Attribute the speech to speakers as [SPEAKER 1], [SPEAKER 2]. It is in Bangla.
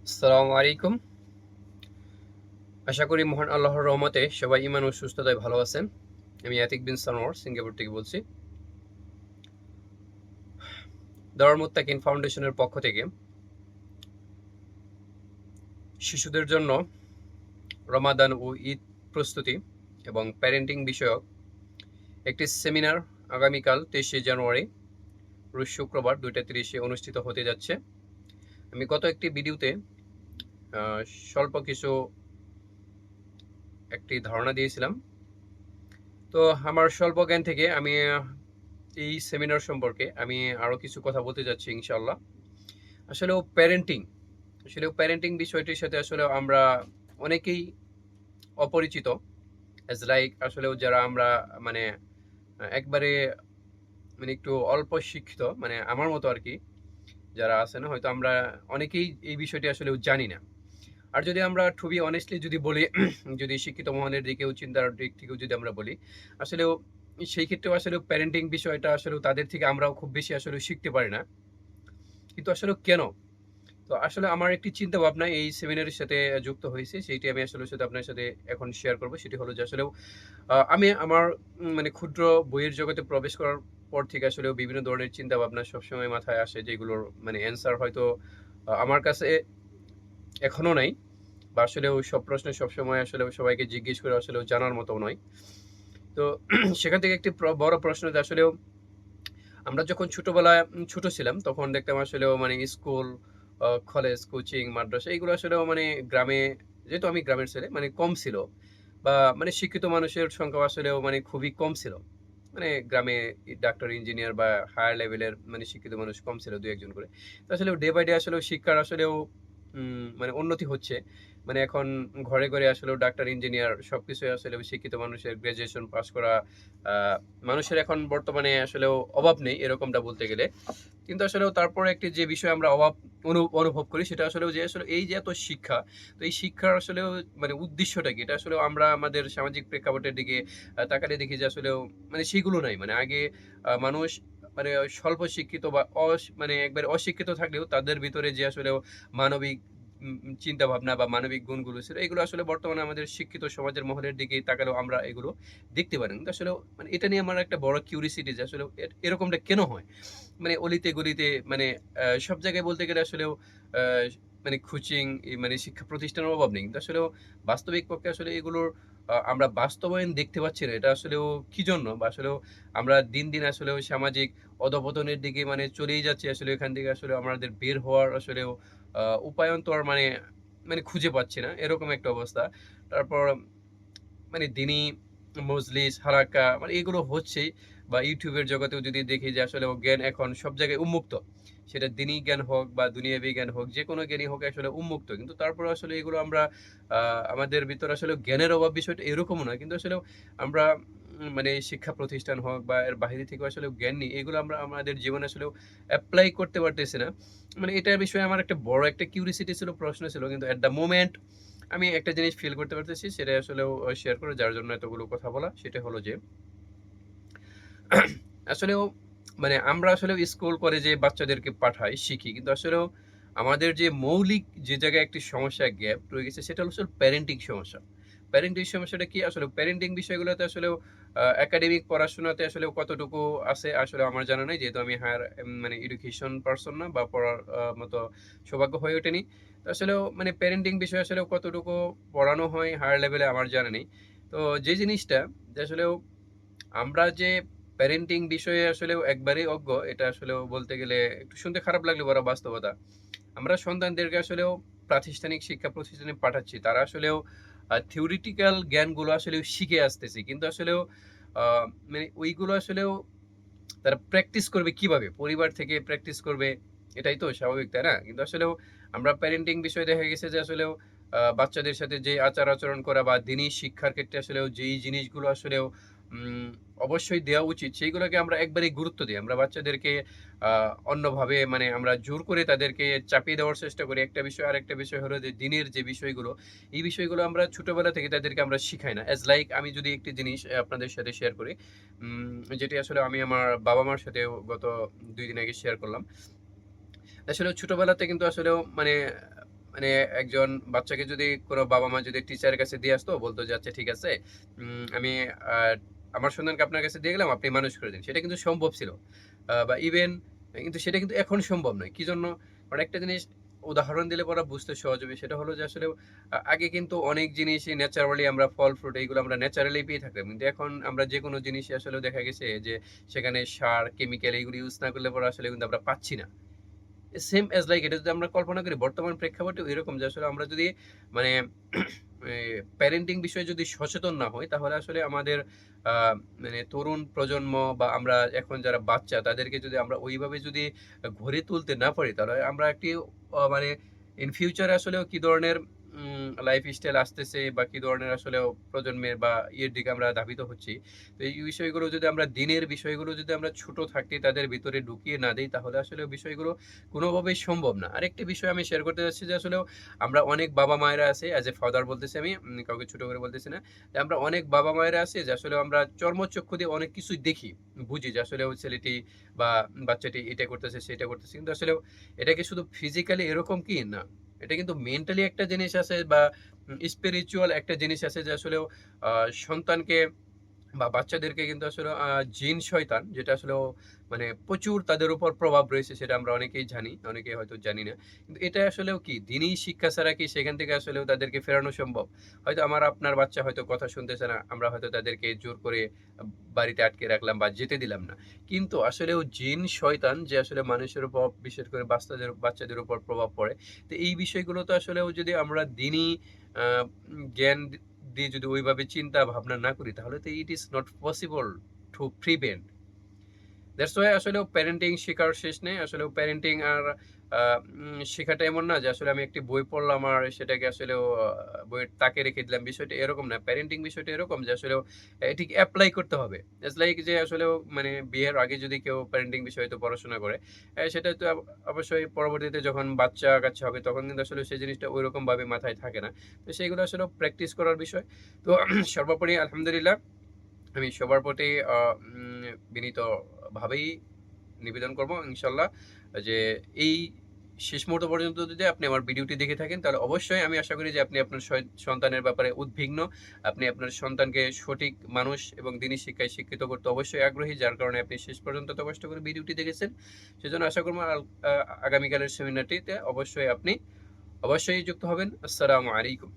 [SPEAKER 1] আসসালামু আলাইকুম। আশা করি মহান আল্লাহর রহমতে সবাই ঈমান ও সুস্থতায় ভালো আছেন। আমি আতিক বিন সানোয়ার সিঙ্গাপুর থেকে বলছি। দারুল মুত্তাকিন ফাউন্ডেশনের পক্ষ থেকে শিশুদের জন্য রমাদান ও ঈদ প্রস্তুতি এবং প্যারেন্টিং বিষয়ক একটি সেমিনার আগামীকাল 23শে জানুয়ারি রোজ শুক্রবার 2টা 30-এ অনুষ্ঠিত হতে যাচ্ছে। আমি গত একটি ভিডিওতে আহ, স্বল্প কিছু একটি ধারণা দিয়েছিলাম। তো আমার স্বল্প জ্ঞান থেকে আমি এই সেমিনার সম্পর্কে আমি আরো কিছু কথা বলতে যাচ্ছি ইনশাআল্লাহ। আসলেও প্যারেন্টিং বিষয়টির সাথে আসলে আমরা অনেকেই অপরিচিত। অ্যাজ লাইক আসলেও যারা আমরা মানে একবারে মানে একটু অল্প শিক্ষিত, মানে আমার মতো আর কি, যারা আছে না, হয়তো আমরা অনেকেই এই বিষয়টি আসলে জানি না। আর যদি আমরা টু বি অনেস্টলি যদি বলি, যদি শিক্ষিত মহলের দিকেও চিন্তার দিক থেকেও যদি আমরা বলি, আসলেও সেই ক্ষেত্রেও আসলে প্যারেন্টিং বিষয়টা আসলে তাদের থেকে আমরাও খুব বেশি আসলে শিখতে পারি না। কিন্তু আসলে কেন? তো আসলে আমার একটি চিন্তা ভাবনা এই সেমিনারের সাথে যুক্ত হয়েছে, সেইটি আমি আসলে সাথে আপনার সাথে এখন শেয়ার করব। সেটি হলো যে আসলেও আমি আমার মানে ক্ষুদ্র বইয়ের জগতে প্রবেশ করার পর থেকে আসলেও বিভিন্ন ধরনের চিন্তা ভাবনা সবসময় মাথায় আসে, যেগুলোর মানে অ্যান্সার হয়তো আমার কাছে এখনো নাই, বা আসলেও সব প্রশ্ন সবসময় আসলে সবাইকে জিজ্ঞেস করে আসলেও জানার মতো নয়। তো সেখান থেকে একটি বড় প্রশ্ন যে আসলেও আমরা যখন ছোটবেলায় ছোট ছিলাম তখন দেখতাম আসলেও মানে স্কুল, কলেজ, কোচিং, মাদ্রাসা এগুলো আসলেও মানে গ্রামে, যেহেতু আমি গ্রামের ছেলে, মানে কম ছিল, বা মানে শিক্ষিত মানুষের সংখ্যা আসলেও মানে খুবই কম ছিল। মানে গ্রামে ডাক্তার, ইঞ্জিনিয়ার বা হায়ার লেভেলের মানে শিক্ষিত মানুষ কম ছিল, দু একজন করে। তো আসলে ডে বাই ডে আসলেও শিক্ষার আসলেও মানে উন্নতি হচ্ছে। মানে এখন ঘরে ঘরে আসলেও ডাক্তার, ইঞ্জিনিয়ার সবকিছু আসলেও শিক্ষিত মানুষের গ্রাজুয়েশন পাস করা আহ, মানুষের এখন বর্তমানে আসলেও অভাব নেই, এরকমটা বলতে গেলে। কিন্তু আসলেও তারপরে একটি যে বিষয় আমরা অভাব অনুভব করি, সেটা আসলেও যে আসলে এই যে এত শিক্ষা, তো এই শিক্ষার আসলেও মানে উদ্দেশ্যটা কি? এটা আসলেও আমরা আমাদের সামাজিক প্রেক্ষাপটের দিকে তাকালে দেখি যে আসলেও মানে সেগুলো নাই। মানে আগে মানুষ মানে স্বল্প শিক্ষিত বা মানে একবারে অশিক্ষিত থাকলেও তাদের ভিতরে যে আসলেও মানবিক চিন্তা ভাবনা বা মানবিক গুণগুলো ছিল, এগুলো আসলে বর্তমানে আমাদের শিক্ষিত সমাজের মহলের দিকে তাকালেও আমরা এগুলো দেখতে পারি। কিন্তু আসলে মানে এটা নিয়ে আমার একটা বড় কিউরিসিটি যে আসলে এরকমটা কেন হয়? মানে অলিতে গলিতে মানে সব জায়গায় বলতে গেলে আসলেও আহ, মানে কোচিং, মানে শিক্ষা প্রতিষ্ঠানের অভাব নেই, কিন্তু আসলেও বাস্তবিক পক্ষে আসলে এগুলোর আমরা বাস্তবায়ন দেখতে পাচ্ছি না। এটা আসলেও কি জন্য, বা আসলেও আমরা দিন দিন আসলেও সামাজিক অধপতনের দিকে মানে চলেই যাচ্ছি। আসলে এখান থেকে আসলে আমাদের বের হওয়ার আসলেও উপায়ন তো আর মানে মানে খুঁজে পাচ্ছি না, এরকম একটা অবস্থা। তারপর মানে দিনই মজলিস, হারাকা মানে এগুলো হচ্ছেই, বা ইউটিউবের জগতেও যদি দেখি যে আসলে জ্ঞান এখন সব জায়গায় উন্মুক্ত। সেটা দিনই জ্ঞান হোক বা দুনিয়াবি জ্ঞান হোক, যে কোনো জ্ঞানই হোক আসলে উন্মুক্ত। কিন্তু তারপরে আসলে এগুলো আমরা আমাদের ভিতর আসলে জ্ঞানের অভাব বিষয়টা এরকমও নয়, কিন্তু আসলে আমরা মানে শিক্ষা প্রতিষ্ঠান হোক বা এর বাইরে থেকে আসলে জ্ঞান নিই, এগুলো আমরা আমাদের জীবনে আসলে অ্যাপ্লাই করতে পারতেছি না। মানে এটার বিষয়ে আমার একটা বড় একটা কিউরিসিটি ছিল, প্রশ্ন ছিল, কিন্তু এট দ্য মোমেন্ট আমি একটা জিনিস ফিল করতে পারতেছি, সেটা আসলেও শেয়ার করে, যার জন্য এতগুলো কথা বলা। সেটা হলো যে আসলেও মানে আমরা আসলে স্কুল কলেজে বাচ্চাদেরকে পাঠাই, শিখি, কিন্তু আসলেও আমাদের যে মৌলিক যে জায়গায় একটি সমস্যা গ্যাপ রয়ে গেছে, সেটা হলো আসলে প্যারেন্টিং সমস্যা। প্যারেন্টিং সমস্যাটা কি? আসলে প্যারেন্টিং বিষয়গুলোতে আসলেও একাডেমিক পড়াশোনাতে আসলে কতটুকু আছে আসলে আমার জানা নাই, যেহেতু আমি হায়ার মানে এডুকেশন পারসন না, বা পড়ার মতো সৌভাগ্য হয়ে ওঠেনি। তো আসলেও মানে প্যারেন্টিং বিষয় আসলে কতটুকু পড়ানো হয় হায়ার লেভেলে আমার জানা নেই। তো যে জিনিসটা যে আসলেও আমরা যে প্যারেন্টিং বিষয়ে আসলেও একবারেই অজ্ঞ, এটা আসলেও বলতে গেলে একটু শুনতে খারাপ লাগলে বড় বাস্তবতা। আমরা সন্তানদেরকে আসলেও প্রাতিষ্ঠানিক শিক্ষা প্রতিষ্ঠানে পাঠাচ্ছি, তারা আসলেও থিওরিটিক্যাল জ্ঞানগুলো আসলেও শিখে আসতেছে, কিন্তু আসলেও মানে ওইগুলো আসলেও তারা প্র্যাকটিস করবে কিভাবে? পরিবার থেকে প্র্যাকটিস করবে, এটাই তো স্বাভাবিক, তাই না? কিন্তু আসলেও আমরা প্যারেন্টিং বিষয়ে দেখা গেছে যে আসলেও বাচ্চাদের সাথে যে আচার-আচরণ করা বা দিনী শিক্ষার ক্ষেত্রে আসলেও যেই জিনিসগুলো আসলেও উম অবশ্যই দেওয়া উচিত, সেইগুলোকে আমরা একবারেই গুরুত্ব দিই। আমরা বাচ্চাদেরকে অন্যভাবে মানে আমরা জোর করে তাদেরকে চাপিয়ে দেওয়ার চেষ্টা করি। একটা বিষয়, আরেকটা বিষয় হলো যে দিনের যে বিষয়গুলো, এই বিষয়গুলো আমরা ছোটবেলা থেকে তাদেরকে আমরা শিখাই না। অ্যাজ লাইক আমি যদি একটি জিনিস আপনাদের সাথে শেয়ার করি, যেটি আসলে আমি আমার বাবা-মার সাথেও গত ২ দিন আগে শেয়ার করলাম। আসলে ছোটবেলাতে কিন্তু আসলেও মানে মানে একজন বাচ্চাকে যদি কোনো বাবা-মা যদি টিচারের কাছে দিয়ে আসতো, বলত যে, "আচ্ছা ঠিক আছে, আমি আ আমার সন্তানকে আপনার কাছে দিয়ে গেলাম, আপনি মানুষ করে দিন।" সেটা কিন্তু সম্ভব ছিল। বা ইভেন কিন্তু সেটা কিন্তু এখন সম্ভব নয়। কি জন্য? কারণ একটা জিনিস উদাহরণ দিলে পরে বুঝতে সহজ হবে। সেটা হলো যে আসলে আগে কিন্তু অনেক জিনিসই ন্যাচারালি আমরা ফল-ফ্রুট এইগুলো আমরা ন্যাচারালি পেয়ে থাকতাম। কিন্তু এখন আমরা যেকোনো জিনিসই আসলে দেখা গেছে যে সেখানে সার, কেমিক্যাল এগুলো ইউজ না করলে পরে আসলে কিন্তু আমরা পাচ্ছি না। সেম এজ লাইক এটা যদি আমরা কল্পনা করি বর্তমান প্রেক্ষাপটেও এরকম যে আসলে আমরা যদি মানে প্যারেন্টিং বিষয়ে যদি সচেতন না হই তাহলে আসলে আমাদের আ মানে তরুণ প্রজন্ম বা আমরা এখন যারা বাচ্চা তাদেরকে যদি আমরা ওইভাবে যদি গড়ে তুলতে না পারি তাহলে আমরা একটি মানে ইন ফিউচার আসলেও কি ধরনের লাইফস্টাইল আসতেছে বা কি ধরনের আসলেও প্রজন্মের বা ইয়ের দিকে আমরা ধাবিত হচ্ছি। তো এই বিষয়গুলো যদি আমরা দিনের বিষয়গুলো যদি আমরা ছোট থাকতে তাদের ভিতরে ঢুকিয়ে না দেই তাহলে আসলে বিষয়গুলো কোনোভাবেই সম্ভব না। আরেকটি বিষয় আমি শেয়ার করতে চাচ্ছি যে আসলেও আমরা অনেক বাবা-মায়েরা আছে অ্যাজ এ ফাদার বলতেছি আমি, কাউকে ছোট করে বলতেছি না। যে আমরা অনেক বাবা-মায়েরা আছি যে আসলে আমরা চর্মচক্ষু দিয়ে অনেক কিছুই দেখি। বুঝি যে আসলে ওই ছেলেটি বা বাচ্চাটি এটা করতেছে, সেটা করতেছে। কিন্তু আসলেও এটা কি শুধু ফিজিক্যালি এরকম কি? না। এটা কিন্তু মেন্টালি একটা জিনিস আছে বা স্পিরিচুয়াল একটা জিনিস আছে যে আসলেও আ সন্তানকে বা বাচ্চাদেরকে কিন্তু আসলে জিন শয়তান যেটা আসলেও মানে প্রচুর তাদের উপর প্রভাব রয়েছে সেটা আমরা অনেকেই জানি, অনেকেই হয়তো জানি না। কিন্তু এটা আসলেও কি দিনই শিক্ষা ছাড়া কি সেখান থেকে আসলেও তাদেরকে ফেরানো সম্ভব? হয়তো আমার আপনার বাচ্চা হয়তো কথা শুনতেছে না। আমরা হয়তো তাদেরকে জোর করে আ বাড়িতে আটকে রাখলাম বা যেতে দিলাম না। কিন্তু আসলেও জিন শয়তান যে আসলে মানুষের উপর বিশেষ করে বাচ্চাদের উপর প্রভাব পড়ে। তো এই বিষয়গুলো তো আসলেও যদি আমরা দিনই আ জ্ঞান দিয়ে যদি ওইভাবে চিন্তা ভাবনা না করি তাহলে তো it is not possible to prevent. That's why আসলেও প্যারেন্টিং শেখার শেষ নেই। আসলেও প্যারেন্টিং আর আ শেখাটা এমন না যে আসলে আমি একটি বই পড়লাম আর সেটাকে আসলেও বইয়ের তাকে রেখে দিলাম। বিষয়টা এরকম না। প্যারেন্টিং বিষয়টা এরকম যে আসলেও এটিকে এপ্লাই করতে হবে। ইটস লাইক যে আসলেও মানে বিয়ের আগে যদি কেউ প্যারেন্টিং বিষয়ে হয়তো পড়াশোনা করে, সেটা তো অবশ্যই পরবর্তীতে যখন বাচ্চা-কাচ্চা হবে তখন কিন্তু আসলে সেই জিনিসটা ঐরকমভাবে মাথায় থাকে না। তো সেগুলো আসলেও প্র্যাকটিস করার বিষয়। তো সর্বোপরি আলহামদুলিল্লাহ আমি সবার প্রতি আ উম বিনীতভাবেই নিবেদন করব ইনশাআল্লাহ যে এই শেষ মুহূর্ত পর্যন্ত যদি আপনি আমার ভিডিওটি দেখে থাকেন তাহলে অবশ্যই আমি আশা করি যে আপনি আপনার সন্তানের ব্যাপারে উদ্বিগ্ন। আপনি আপনার সন্তানকে সঠিক মানুষ এবং দিনী শিক্ষায় শিক্ষিত করতে অবশ্যই আগ্রহী। যার কারণে আপনি শেষ পর্যন্ত এত কষ্ট করে ভিডিওটি দেখেছেন। সেজন্য আশা করব আগামীকালের সেমিনারটিতে অবশ্যই আপনি অবশ্যই যুক্ত হবেন। আসসালামু আলাইকুম।